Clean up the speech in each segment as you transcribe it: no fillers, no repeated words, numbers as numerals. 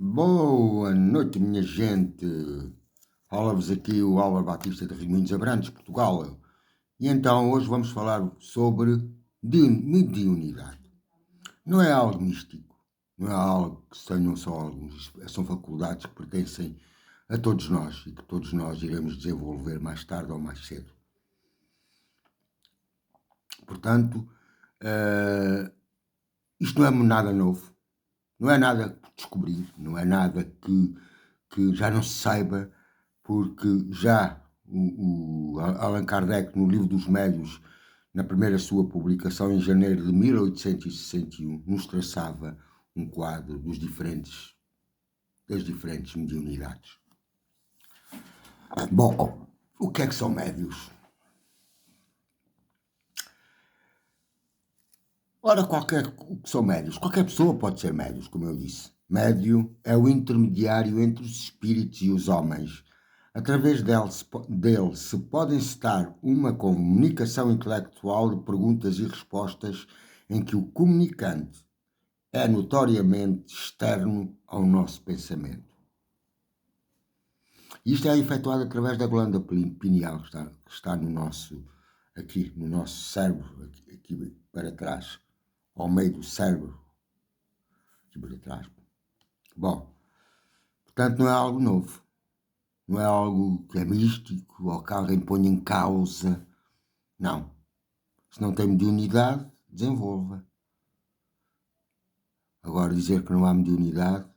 Boa noite, minha gente. Fala-vos aqui o Álvaro Batista de Raminhos Abrantes, Portugal. E então hoje vamos falar sobre mediunidade. Não é algo místico, não é algo que tenham só alguns, são faculdades que pertencem a todos nós e que todos nós iremos desenvolver mais tarde ou mais cedo. Portanto, isto não é nada novo, não é nada por descobrir, não é nada que já não se saiba, porque já o Allan Kardec, no Livro dos Médiuns, na primeira sua publicação, em janeiro de 1861, nos traçava um quadro das diferentes mediunidades. Bom, o que é que são médios? Ora, o que são médios? Qualquer pessoa pode ser médios, como eu disse. Médio é o intermediário entre os espíritos e os homens. Através dele se pode encetar uma comunicação intelectual de perguntas e respostas em que o comunicante é notoriamente externo ao nosso pensamento. Isto é efetuado através da glândula pineal que está no nosso cérebro, aqui para trás, ao meio do cérebro, aqui para trás. Bom, portanto não é algo novo. Não é algo que é místico ou que alguém ponha em causa. Não. Se não tem mediunidade, desenvolva. Agora, dizer que não há mediunidade,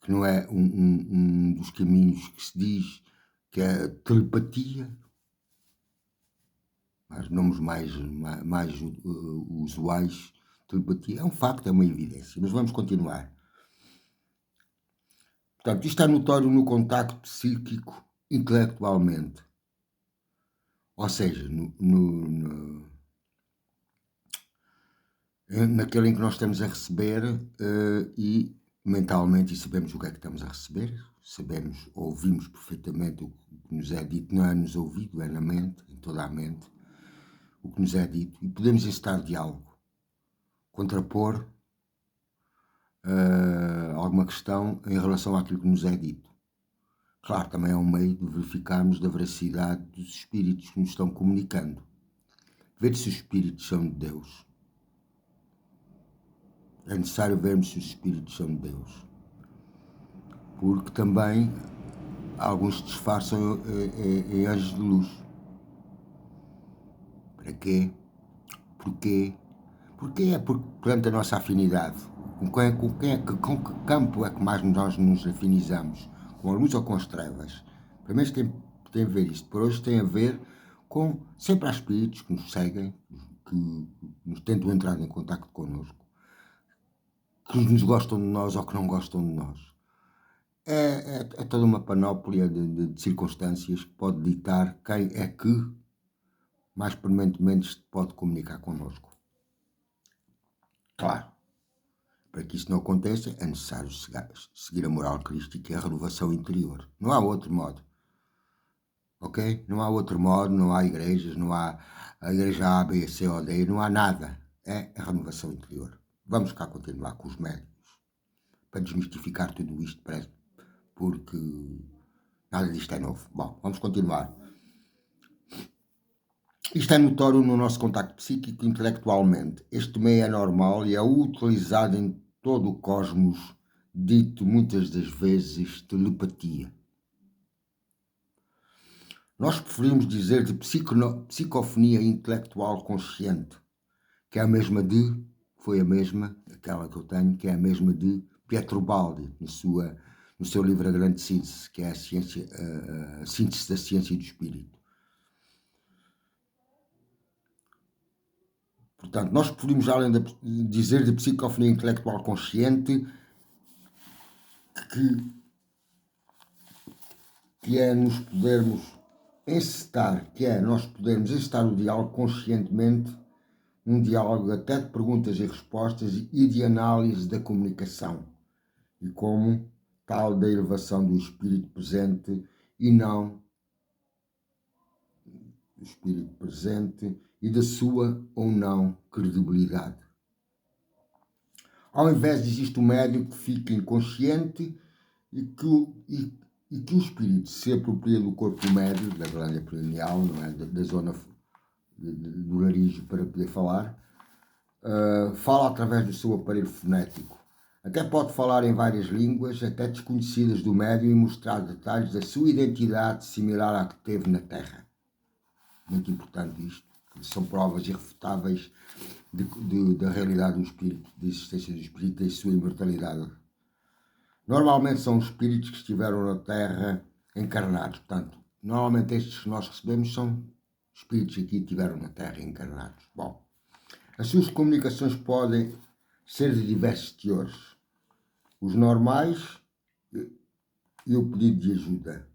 que não é um dos caminhos que se diz que é a telepatia, mas nomes mais usuais, telepatia, é um facto, é uma evidência. Mas vamos continuar. Portanto, isto está notório no contacto psíquico intelectualmente. Ou seja, naquele em que nós estamos a receber e mentalmente, e sabemos o que é que estamos a receber, sabemos, ouvimos perfeitamente o que nos é dito, não é nos ouvidos, é na mente, em toda a mente, o que nos é dito, e podemos encetar diálogo, contrapor alguma questão em relação àquilo que nos é dito. Claro, também é um meio de verificarmos a veracidade dos espíritos que nos estão comunicando. Ver se os espíritos são de Deus. É necessário vermos se os espíritos são de Deus. Porque também alguns disfarçam em anjos de luz. Para quê? Porquê? Porquê? É porque, perante a nossa afinidade, com que campo é que mais nós nos afinizamos? Com a luz ou com as trevas? Primeiro tem a ver isto. Por hoje tem a ver com, sempre há espíritos que nos seguem, que nos tentam entrar em contato connosco, que nos gostam de nós ou que não gostam de nós. É toda uma panóplia de circunstâncias que pode ditar quem é que mais permanentemente pode comunicar connosco. Claro, para que isso não aconteça é necessário seguir a moral crística e a renovação interior. Não há outro modo. Ok? Não há outro modo, não há igrejas, não há a igreja A, B, C ou D, não há nada. É a renovação interior. Vamos cá continuar com os médicos para desmistificar tudo isto, porque nada disto é novo. Bom, vamos continuar. Isto é notório no nosso contacto psíquico intelectualmente. Este meio é normal e é utilizado em todo o cosmos, dito muitas das vezes telepatia. Nós preferimos dizer de psicofonia intelectual consciente, que é a mesma foi a mesma, aquela que eu tenho, que é a mesma de Pietro Baldi, no seu livro A Grande Síntese, que é a síntese da ciência e do espírito. Portanto, nós preferimos, além de dizer de psicofonia intelectual consciente, que é nos podermos encetar, nós podermos encetar o diálogo conscientemente, um diálogo até de perguntas e respostas e de análise da comunicação, e como tal da elevação do espírito presente e não do espírito presente e da sua ou não credibilidade. Ao invés de existe um médium que fica inconsciente e que o espírito se apropria do corpo médio, da glândula perineal, não é? Da zona do nariz para poder falar, fala através do seu aparelho fonético. Até pode falar em várias línguas, até desconhecidas do médium, e mostrar detalhes da sua identidade similar à que teve na Terra. Muito importante isto. São provas irrefutáveis da realidade do espírito, da existência do espírito e da sua imortalidade. Normalmente são os espíritos que estiveram na Terra encarnados. Portanto, normalmente estes que nós recebemos são espíritos que aqui estiveram na Terra encarnados. Bom, as suas comunicações podem ser de diversos teores. Os normais e o pedido de ajuda.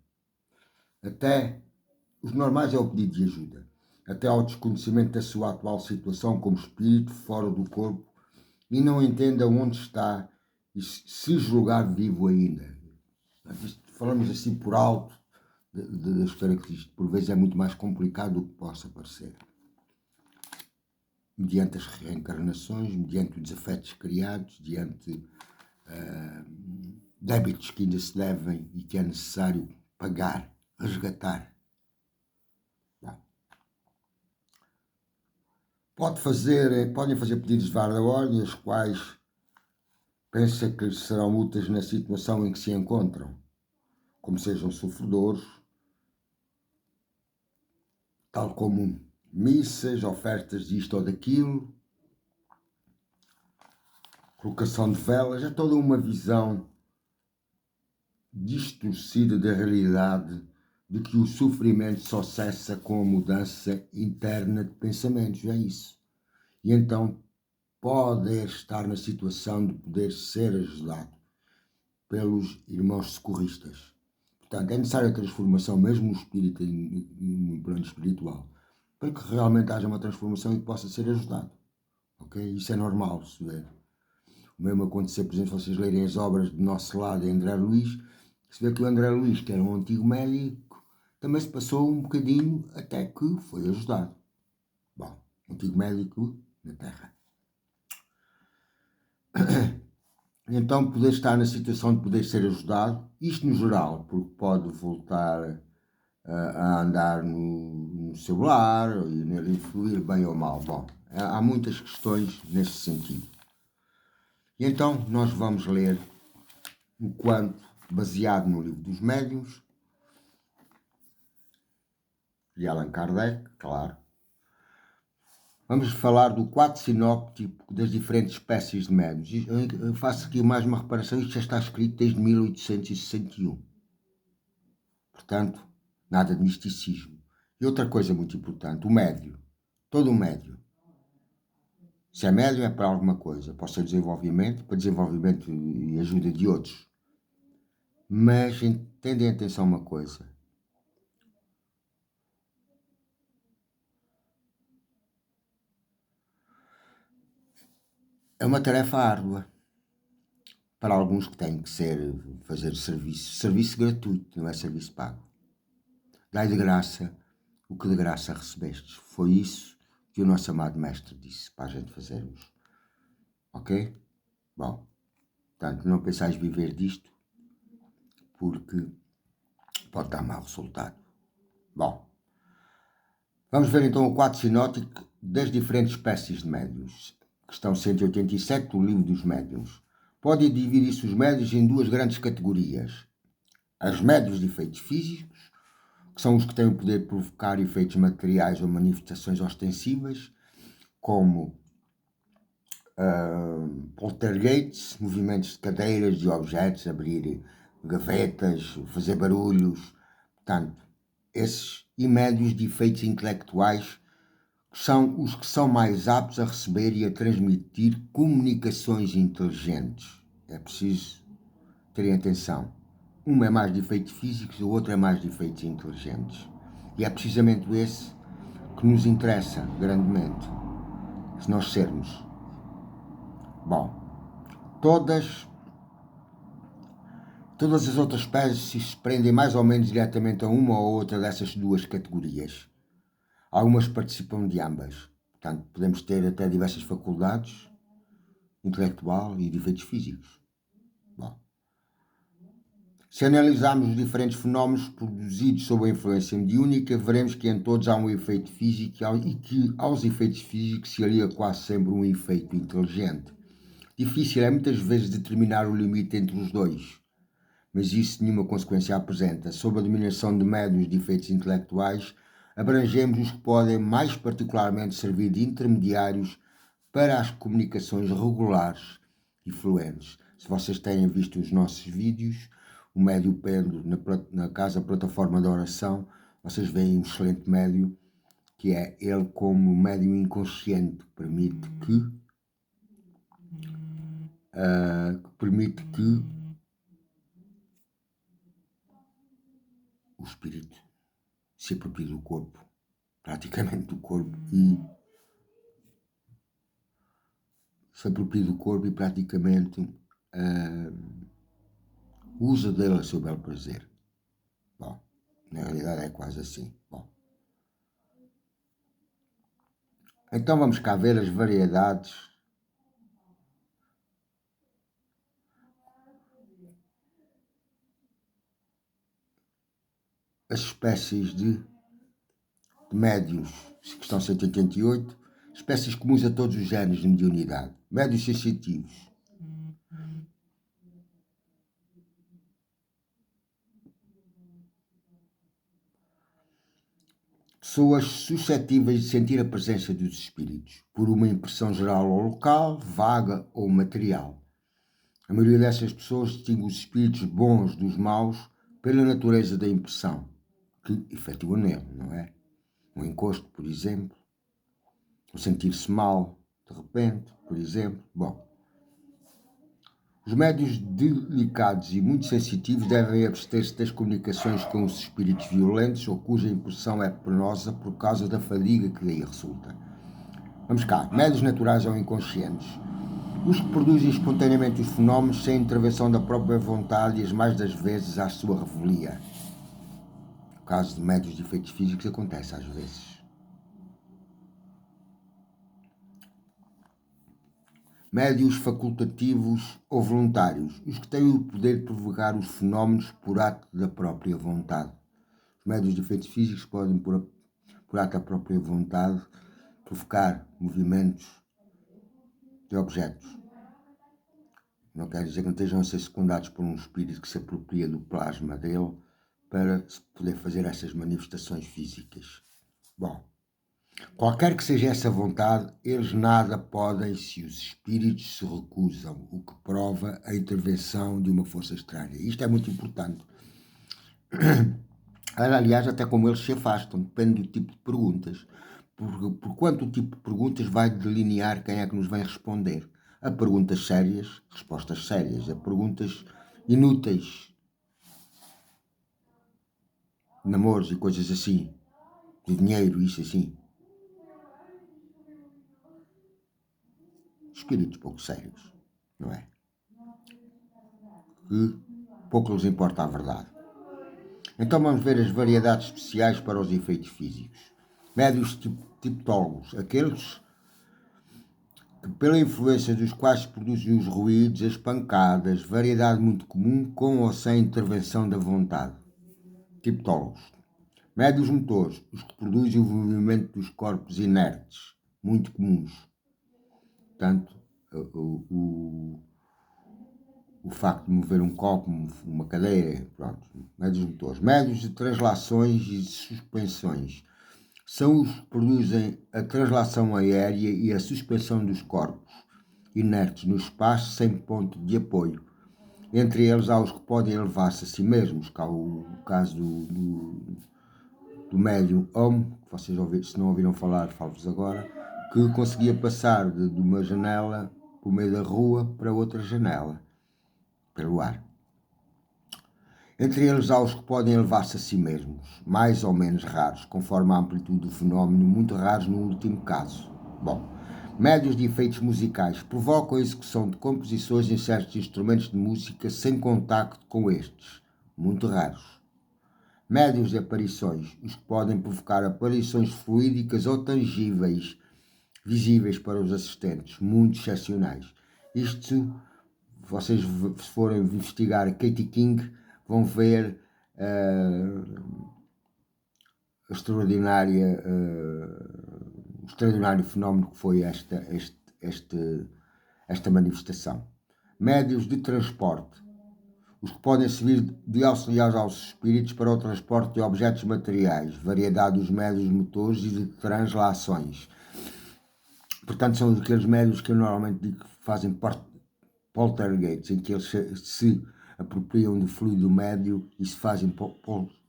Os normais é o pedido de ajuda. Até ao desconhecimento da sua atual situação como espírito fora do corpo e não entenda onde está e se julgar vivo ainda. Falamos assim por alto das características. Por vezes é muito mais complicado do que possa parecer. Mediante as reencarnações, mediante os desafetos criados, mediante débitos que ainda se devem e que é necessário pagar, resgatar. Podem fazer pedidos de várias ordem, as quais pensa que serão úteis na situação em que se encontram, como sejam sofredores, tal como missas, ofertas disto ou daquilo, colocação de velas, é toda uma visão distorcida da realidade de que o sofrimento só cessa com a mudança interna de pensamentos, é isso. E então poder estar na situação de poder ser ajudado pelos irmãos socorristas. Portanto, é necessária a transformação, mesmo no espírito e no plano espiritual, para que realmente haja uma transformação e que possa ser ajudado. Ok? Isso é normal se ver. O mesmo acontecer, por exemplo, se vocês lerem as obras de Nosso Lado e André Luiz, se vê que o André Luiz, que era um antigo médico, também se passou um bocadinho até que foi ajudado. Bom, antigo médico na Terra. Então, poder estar na situação de poder ser ajudado, isto no geral, porque pode voltar a andar no celular e nele influir bem ou mal. Bom, há muitas questões nesse sentido. E então, nós vamos ler, enquanto baseado no livro dos médiuns, de Allan Kardec, claro. Vamos falar do quadro sinóptico das diferentes espécies de médiuns. Eu faço aqui mais uma reparação, isto já está escrito desde 1861. Portanto, nada de misticismo. E outra coisa muito importante, o médio. Todo o médio. Se é médio é para alguma coisa. Pode ser desenvolvimento, para desenvolvimento e ajuda de outros. Mas entendem atenção uma coisa. É uma tarefa árdua. Para alguns que têm que fazer serviço gratuito, não é serviço pago. Dai de graça o que de graça recebestes. Foi isso que o nosso amado mestre disse para a gente fazermos. Ok? Bom, portanto, não pensais viver disto, porque pode dar mau resultado. Bom, vamos ver então o quadro sinóptico das diferentes espécies de médiuns. Questão 187 do livro dos médiuns. Pode dividir-se os médiuns em duas grandes categorias. As médiuns de efeitos físicos, que são os que têm o poder de provocar efeitos materiais ou manifestações ostensivas, como poltergeists, movimentos de cadeiras, de objetos, abrir gavetas, fazer barulhos, portanto, esses e médios de efeitos intelectuais são os que são mais aptos a receber e a transmitir comunicações inteligentes. É preciso terem atenção. Um é mais de efeitos físicos, o outro é mais de efeitos inteligentes. E é precisamente esse que nos interessa grandemente, se nós sermos. Bom, todas as outras espécies se prendem mais ou menos diretamente a uma ou outra dessas duas categorias. Algumas participam de ambas. Portanto, podemos ter até diversas faculdades intelectual e de efeitos físicos. Bom, se analisarmos os diferentes fenómenos produzidos sob a influência mediúnica, veremos que em todos há um efeito físico e que aos efeitos físicos se alia quase sempre um efeito inteligente. Difícil é muitas vezes determinar o limite entre os dois, mas isso nenhuma consequência apresenta. Sob a dominação de médiuns de efeitos intelectuais, abrangemos os que podem mais particularmente servir de intermediários para as comunicações regulares e fluentes. Se vocês têm visto os nossos vídeos, o médio Pedro na casa plataforma de oração, vocês veem um excelente médio, que é ele como médio inconsciente, que permite que o espírito se aproprie do corpo, praticamente do corpo, e se apropria do corpo e praticamente usa dele a seu belo prazer. Bom, na realidade é quase assim. Bom, então vamos cá ver as variedades as espécies de médios, questão 188, espécies comuns a todos os géneros de mediunidade. Médios sensitivos. Pessoas suscetíveis de sentir a presença dos espíritos, por uma impressão geral ou local, vaga ou material. A maioria dessas pessoas distingue os espíritos bons dos maus pela natureza da impressão que efetua nele, não é? Um encosto, por exemplo, o sentir-se mal, de repente, por exemplo. Bom, os médiuns delicados e muito sensitivos devem abster-se das comunicações com os espíritos violentos ou cuja impressão é penosa por causa da fadiga que daí resulta. Vamos cá, médiuns naturais ou inconscientes. Os que produzem espontaneamente os fenómenos sem intervenção da própria vontade e as mais das vezes à sua revelia. No caso de médiuns de efeitos físicos acontece às vezes. Médiuns facultativos ou voluntários, os que têm o poder de provocar os fenómenos por ato da própria vontade. Os médiuns de efeitos físicos podem, por ato da própria vontade, provocar movimentos de objetos. Não quer dizer que não estejam a ser secundados por um espírito que se apropria do plasma dele para poder fazer essas manifestações físicas. Bom, qualquer que seja essa vontade, eles nada podem se os espíritos se recusam, o que prova a intervenção de uma força estranha. Isto é muito importante. Aliás, até como eles se afastam, depende do tipo de perguntas. Por quanto o tipo de perguntas vai delinear quem é que nos vem responder. A perguntas sérias, respostas sérias. A perguntas inúteis, namoros e coisas assim, de dinheiro, isso assim. Espíritos pouco sérios, não é? Que pouco lhes importa a verdade. Então vamos ver as variedades especiais para os efeitos físicos. Médios tiptólogos, aqueles que pela influência dos quais se produzem os ruídos, as pancadas, variedade muito comum, com ou sem intervenção da vontade. Tiptólogos. Médios motores, os que produzem o movimento dos corpos inertes, muito comuns. Portanto, o facto de mover um copo, uma cadeira, pronto, médios motores. Médios de translações e de suspensões. São os que produzem a translação aérea e a suspensão dos corpos inertes no espaço sem ponto de apoio. Entre eles há os que podem elevar-se a si mesmos, cá o caso do médium Om, que vocês se não ouviram falar, falo-vos agora, que conseguia passar de uma janela por meio da rua para outra janela, pelo ar. Entre eles há os que podem elevar-se a si mesmos, mais ou menos raros, conforme a amplitude do fenómeno, muito raros no último caso. Bom, médios de efeitos musicais provocam a execução de composições em certos instrumentos de música sem contacto com estes, muito raros. Médios de aparições, os que podem provocar aparições fluídicas ou tangíveis, visíveis para os assistentes, muito excepcionais. Isto, vocês se forem investigar Katie King, vão ver o extraordinário fenómeno que foi esta manifestação. Médios de transporte. Os que podem servir de auxiliares aos espíritos para o transporte de objetos materiais, variedade dos médios motores e de translações. Portanto, são aqueles médios que eu normalmente digo que fazem poltergeists, em que eles se apropriam do fluido médio e se fazem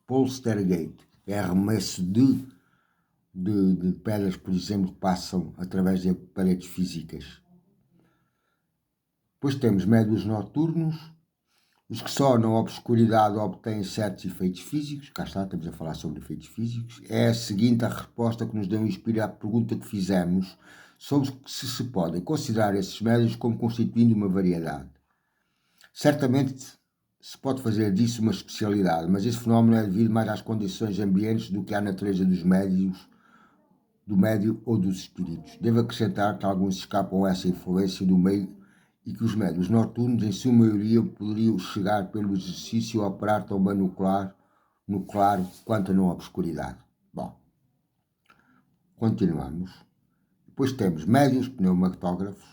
poltergeist. É arremesso de pedras, por exemplo, que passam através de paredes físicas. Depois temos médios noturnos, os que só na obscuridade obtêm certos efeitos físicos. Cá está, estamos a falar sobre efeitos físicos. É a seguinte a resposta que nos deu inspiro à pergunta que fizemos sobre se podem considerar esses médios como constituindo uma variedade. Certamente se pode fazer disso uma especialidade, mas esse fenómeno é devido mais às condições ambientes do que à natureza dos médios, do médio ou dos espíritos. Devo acrescentar que alguns escapam a essa influência do meio e que os médios noturnos, em sua maioria, poderiam chegar pelo exercício a operar tão bem no claro quanto na obscuridade. Bom, continuamos. Depois temos médios pneumatógrafos.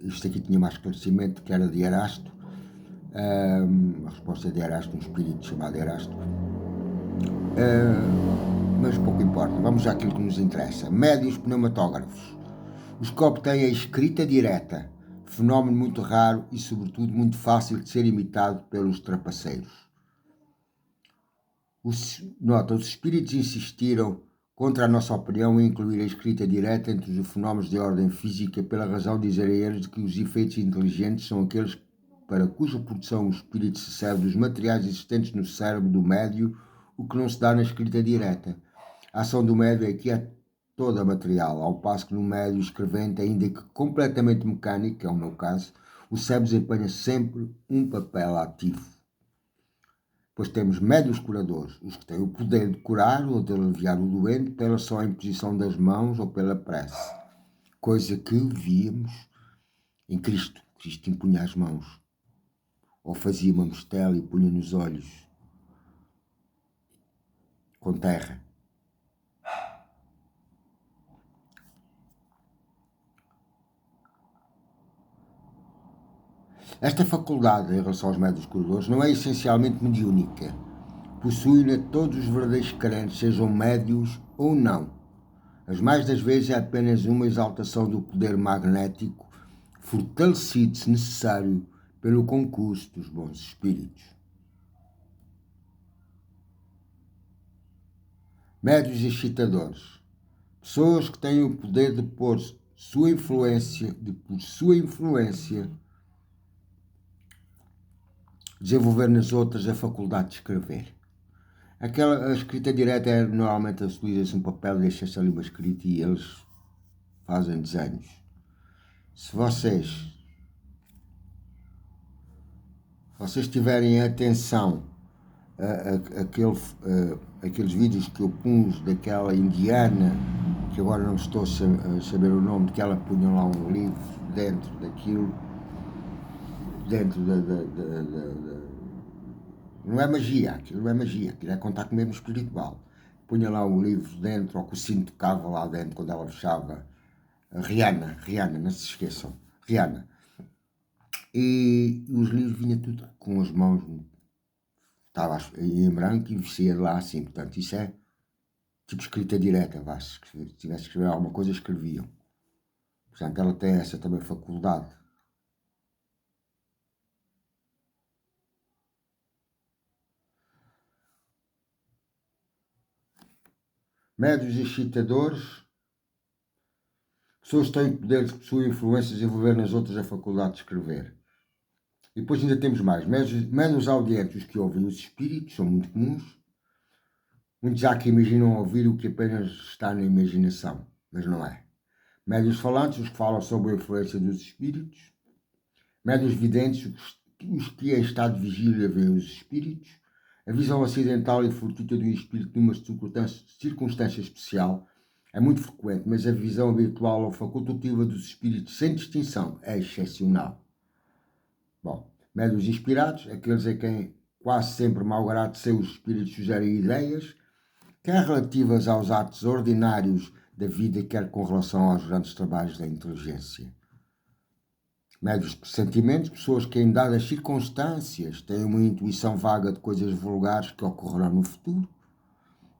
Isto aqui tinha mais esclarecimento, que era de Erasto. A resposta é de Erasto, um espírito chamado Erasto. Mas pouco importa. Vamos àquilo que nos interessa. Médios pneumatógrafos. Os que obtêm a escrita direta, fenómeno muito raro e, sobretudo, muito fácil de ser imitado pelos trapaceiros. Os espíritos insistiram, contra a nossa opinião, em incluir a escrita direta entre os fenómenos de ordem física, pela razão de dizerem eles de que os efeitos inteligentes são aqueles para cuja produção o espírito se serve dos materiais existentes no cérebro do médio, o que não se dá na escrita direta. A ação do médio aqui é toda material, ao passo que no médio escrevente, ainda que completamente mecânico, que é o meu caso, o cérebro desempenha sempre um papel ativo. Depois temos médios curadores, os que têm o poder de curar ou de aliviar o doente pela só imposição das mãos ou pela prece, coisa que víamos em Cristo. Cristo impunha as mãos, ou fazia uma mostela e punha nos olhos com terra. Esta faculdade, em relação aos médios curadores, não é essencialmente mediúnica. Possui-na todos os verdadeiros crentes, sejam médios ou não. As mais das vezes é apenas uma exaltação do poder magnético, fortalecido, se necessário, pelo concurso dos bons espíritos. Médios excitadores. Pessoas que têm o poder de por sua influência, desenvolver nas outras a faculdade de escrever. A escrita direta é normalmente utiliza-se um papel, deixa-se ali uma escrita e eles fazem desenhos. Se vocês tiverem atenção aqueles vídeos que eu pus daquela indiana, que agora não estou a saber o nome, que ela punha lá um livro dentro daquilo, dentro não é magia, aquilo não é magia, aquilo é contato mesmo espiritual. Punha lá um livro dentro, ou que o cinto tocava lá dentro quando ela fechava. Rihanna, não se esqueçam, Rihanna. E os livros vinha tudo com as mãos, estava em branco e vestia lá assim. Portanto, isso é tipo escrita direta, se tivesse que escrever alguma coisa, escreviam. Portanto, ela tem essa também faculdade. Médios excitadores. Pessoas que têm poder de sua influência desenvolver nas outras a faculdade de escrever. E depois ainda temos mais. Menos audientes os que ouvem os espíritos, são muito comuns. Muitos há que imaginam ouvir o que apenas está na imaginação, mas não é. Médios falantes, os que falam sobre a influência dos espíritos. Médios videntes, os que em estado de vigília veem os espíritos. A visão acidental e fortuita do espírito numa circunstância especial, É muito frequente, mas a visão habitual ou facultativa dos espíritos sem distinção é excepcional. Bom, médiuns inspirados, aqueles a quem quase sempre, malgrado seus espíritos, sugerem ideias, quer relativas aos atos ordinários da vida, quer com relação aos grandes trabalhos da inteligência. Médios de pressentimentos, pessoas que em dadas circunstâncias têm uma intuição vaga de coisas vulgares que ocorrerão no futuro.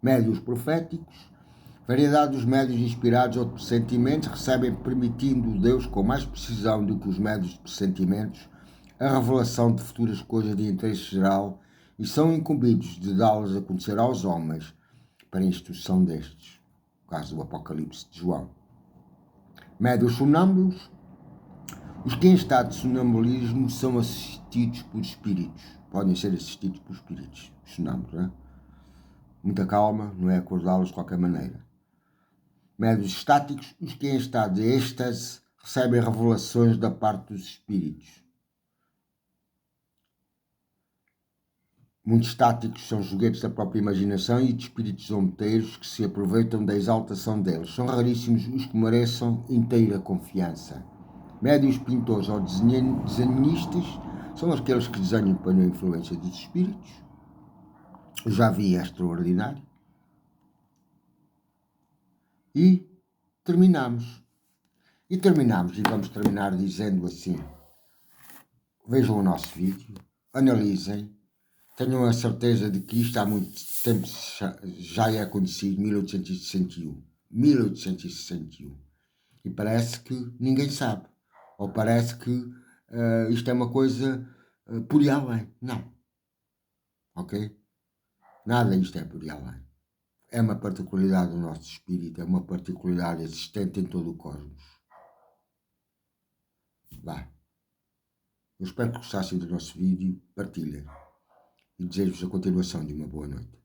Médios proféticos, variedade dos médios inspirados ou de pressentimentos recebem, permitindo Deus com mais precisão do que os médios de pressentimentos, a revelação de futuras coisas de interesse geral e são incumbidos de dá-las a conhecer aos homens para a instrução destes. O caso do Apocalipse de João. Médios sonâmbulos. Os que em estado de sonambulismo são assistidos por espíritos. Podem ser assistidos por espíritos. Sonâmbulos, não é? Muita calma, não é acordá-los de qualquer maneira. Médios estáticos. Os que em estado de êxtase recebem revelações da parte dos espíritos. Muitos estáticos são joguetes da própria imaginação e de espíritos zombeteiros que se aproveitam da exaltação deles. São raríssimos os que mereçam inteira confiança. Médios pintores ou desenhistas são aqueles que desenham para a influência dos espíritos. Eu já vi extraordinário. E terminamos. E vamos terminar dizendo assim: vejam o nosso vídeo, analisem, tenham a certeza de que isto há muito tempo já é conhecido, 1861. 1861. E parece que ninguém sabe. Ou parece que isto é uma coisa por aí além. Não. Ok? Nada isto é por aí além. É uma particularidade do nosso espírito, é uma particularidade existente em todo o cosmos. Vá. Eu espero que gostassem do nosso vídeo, partilhem. E desejo-vos a continuação de uma boa noite.